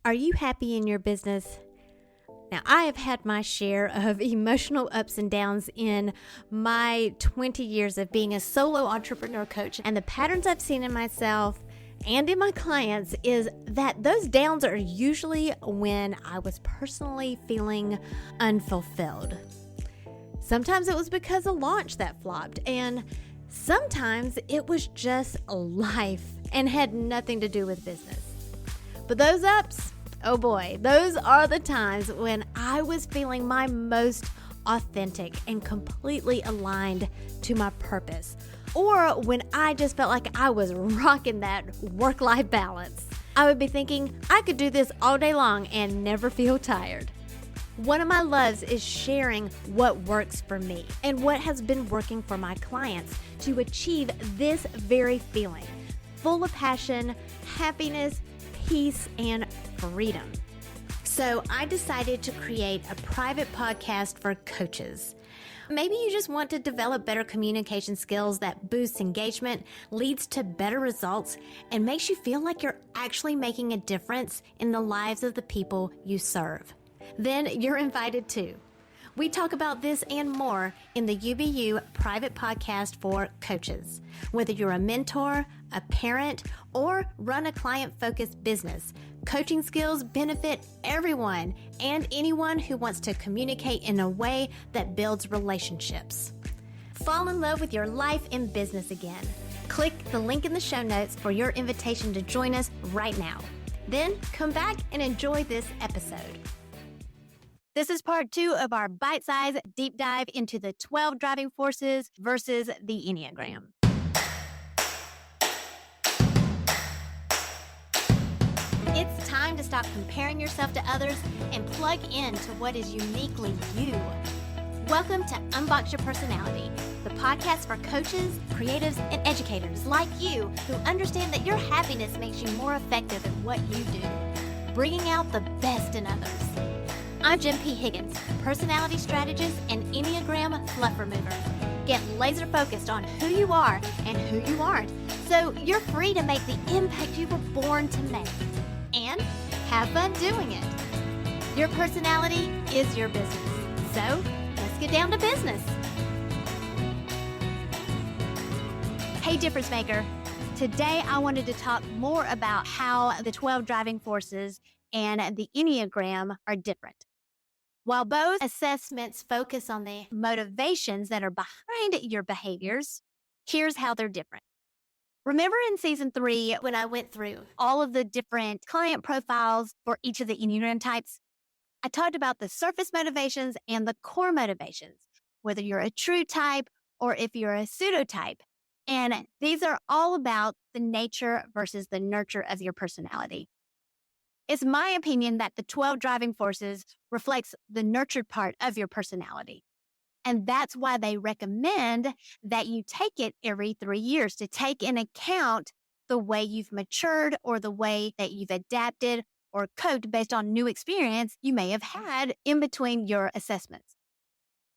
Are you happy in your business? Now, I have had my share of emotional ups and downs in my 20 years of being a solo entrepreneur coach. And the patterns I've seen in myself and in my clients is that those downs are usually when I was personally feeling unfulfilled. Sometimes it was because a launch that flopped, and sometimes it was just life and had nothing to do with business. But those ups, oh boy, those are the times when I was feeling my most authentic and completely aligned to my purpose, or when I just felt like I was rocking that work-life balance. I would be thinking I could do this all day long and never feel tired. One of my loves is sharing what works for me and what has been working for my clients to achieve this very feeling, full of passion, happiness, peace, and freedom. So I decided to create a private podcast for coaches. Maybe you just want to develop better communication skills that boosts engagement, leads to better results, and makes you feel like you're actually making a difference in the lives of the people you serve. Then you're invited too. We talk about this and more in the UBU private podcast for coaches. Whether you're a mentor, a parent, or run a client-focused business, coaching skills benefit everyone and anyone who wants to communicate in a way that builds relationships. Fall in love with your life and business again. Click the link in the show notes for your invitation to join us right now. Then come back and enjoy this episode. This is part 2 of our bite-sized deep dive into the 12 driving forces versus the Enneagram. It's time to stop comparing yourself to others and plug in to what is uniquely you. Welcome to Unbox Your Personality, the podcast for coaches, creatives, and educators like you who understand that your happiness makes you more effective at what you do, bringing out the best in others. I'm Jen P. Higgins, personality strategist and Enneagram fluff remover. Get laser focused on who you are and who you aren't, so you're free to make the impact you were born to make. And have fun doing it. Your personality is your business. So let's get down to business. Hey, difference maker. Today I wanted to talk more about how the 12 driving forces and the Enneagram are different. While both assessments focus on the motivations that are behind your behaviors, here's how they're different. Remember in season 3, when I went through all of the different client profiles for each of the Enneagram types, I talked about the surface motivations and the core motivations, whether you're a true type or if you're a pseudo type. And these are all about the nature versus the nurture of your personality. It's my opinion that the 12 driving forces reflects the nurtured part of your personality. And that's why they recommend that you take it every 3 years to take in account the way you've matured or the way that you've adapted or coped based on new experience you may have had in between your assessments.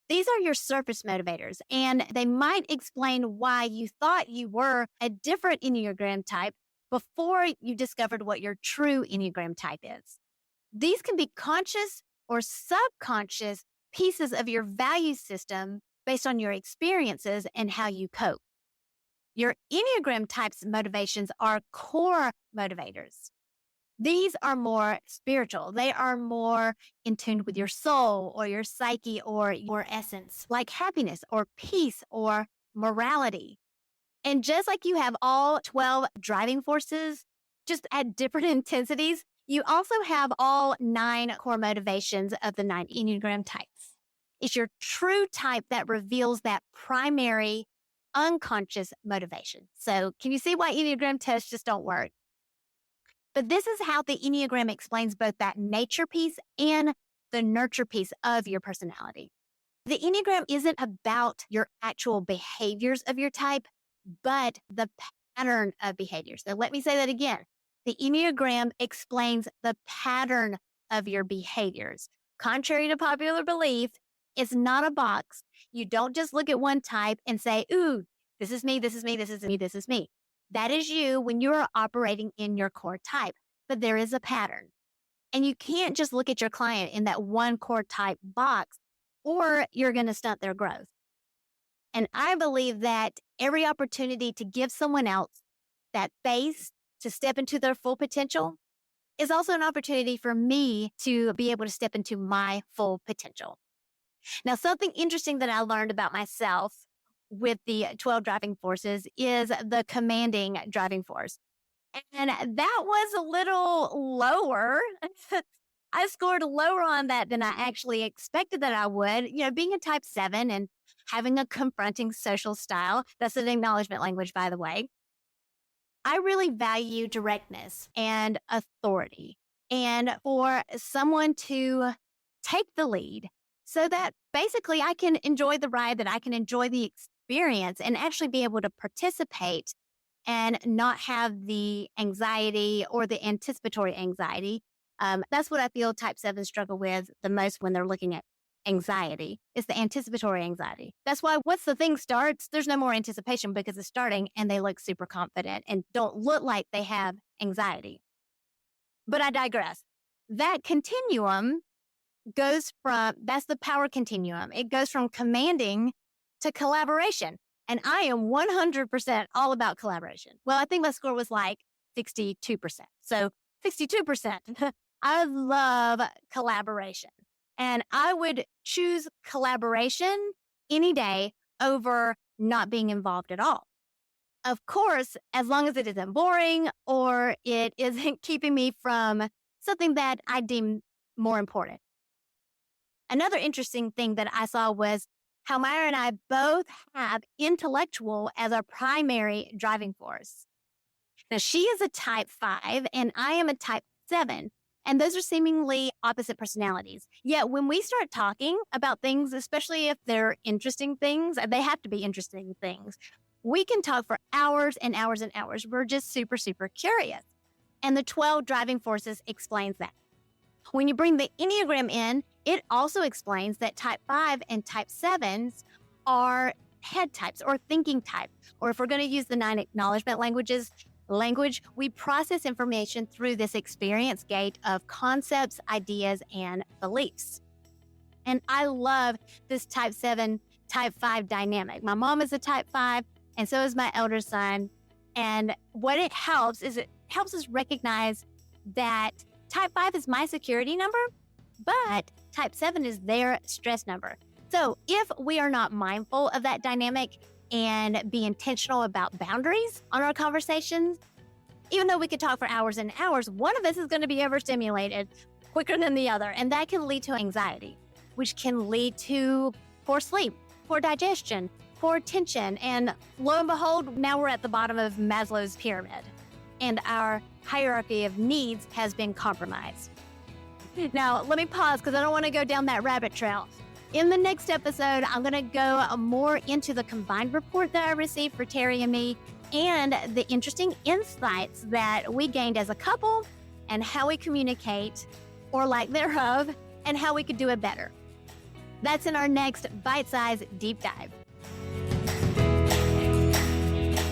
These are your surface motivators, and they might explain why you thought you were a different Enneagram type before you discovered what your true Enneagram type is. These can be conscious or subconscious pieces of your value system based on your experiences and how you cope. Your Enneagram type's motivations are core motivators. These are more spiritual. They are more in tune with your soul or your psyche or your essence, like happiness or peace or morality. And just like you have all 12 driving forces, just at different intensities, you also have all 9 core motivations of the 9 Enneagram types. It's your true type that reveals that primary unconscious motivation. So can you see why Enneagram tests just don't work? But this is how the Enneagram explains both that nature piece and the nurture piece of your personality. The Enneagram isn't about your actual behaviors of your type, but the pattern of behaviors. So let me say that again. The Enneagram explains the pattern of your behaviors. Contrary to popular belief, it's not a box. You don't just look at one type and say, ooh, this is me, this is me, this is me, this is me. That is you when you are operating in your core type, but there is a pattern. And you can't just look at your client in that one core type box, or you're going to stunt their growth. And I believe that every opportunity to give someone else that space to step into their full potential is also an opportunity for me to be able to step into my full potential. Now, something interesting that I learned about myself with the 12 driving forces is the commanding driving force. And that was a little lower. I scored lower on that than I actually expected that I would. Being a type 7 and having a confronting social style, that's an acknowledgement language, by the way. I really value directness and authority, and for someone to take the lead so that basically I can enjoy the ride, that I can enjoy the experience and actually be able to participate and not have the anxiety or the anticipatory anxiety. That's what I feel type 7 struggle with the most when they're looking at anxiety. It's the anticipatory anxiety. That's why once the thing starts, there's no more anticipation because it's starting and they look super confident and don't look like they have anxiety. But I digress. That continuum that's the power continuum. It goes from commanding to collaboration. And I am 100% all about collaboration. Well, I think my score was like 62%. So 62%. I love collaboration. And I would choose collaboration any day over not being involved at all. Of course, as long as it isn't boring or it isn't keeping me from something that I deem more important. Another interesting thing that I saw was how Myra and I both have intellectual as our primary driving force. Now, she is a type 5 and I am a type 7. And those are seemingly opposite personalities. Yet when we start talking about things, especially if they're interesting things, they have to be interesting things, we can talk for hours and hours and hours. We're just super, super curious. And the 12 driving forces explains that. When you bring the Enneagram in, it also explains that type 5 and type 7s are head types or thinking types. Or if we're going to use the 9 acknowledgement language, we process information through this experience gate of concepts, ideas, and beliefs. And I love this type 7, type 5 dynamic. My mom is a type 5, and so is my elder son. And what it helps is it helps us recognize that type 5 is my security number, but type 7 is their stress number. So if we are not mindful of that dynamic and be intentional about boundaries on our conversations, even though we could talk for hours and hours, one of us is going to be overstimulated quicker than the other. And that can lead to anxiety, which can lead to poor sleep, poor digestion, poor attention. And lo and behold, now we're at the bottom of Maslow's pyramid and our hierarchy of needs has been compromised. Now, let me pause because I don't want to go down that rabbit trail. In the next episode, I'm going to go more into the combined report that I received for Terry and me and the interesting insights that we gained as a couple and how we communicate, or lack thereof, and how we could do it better. That's in our next bite-sized deep dive.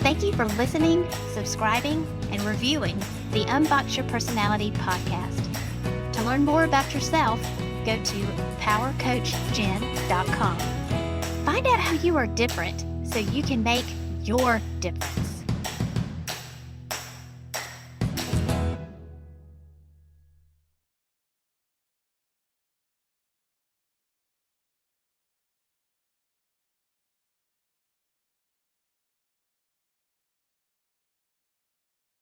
Thank you for listening, subscribing, and reviewing the Unbox Your Personality podcast. To learn more about yourself, go to powercoachjen.com. Find out how you are different so you can make your difference.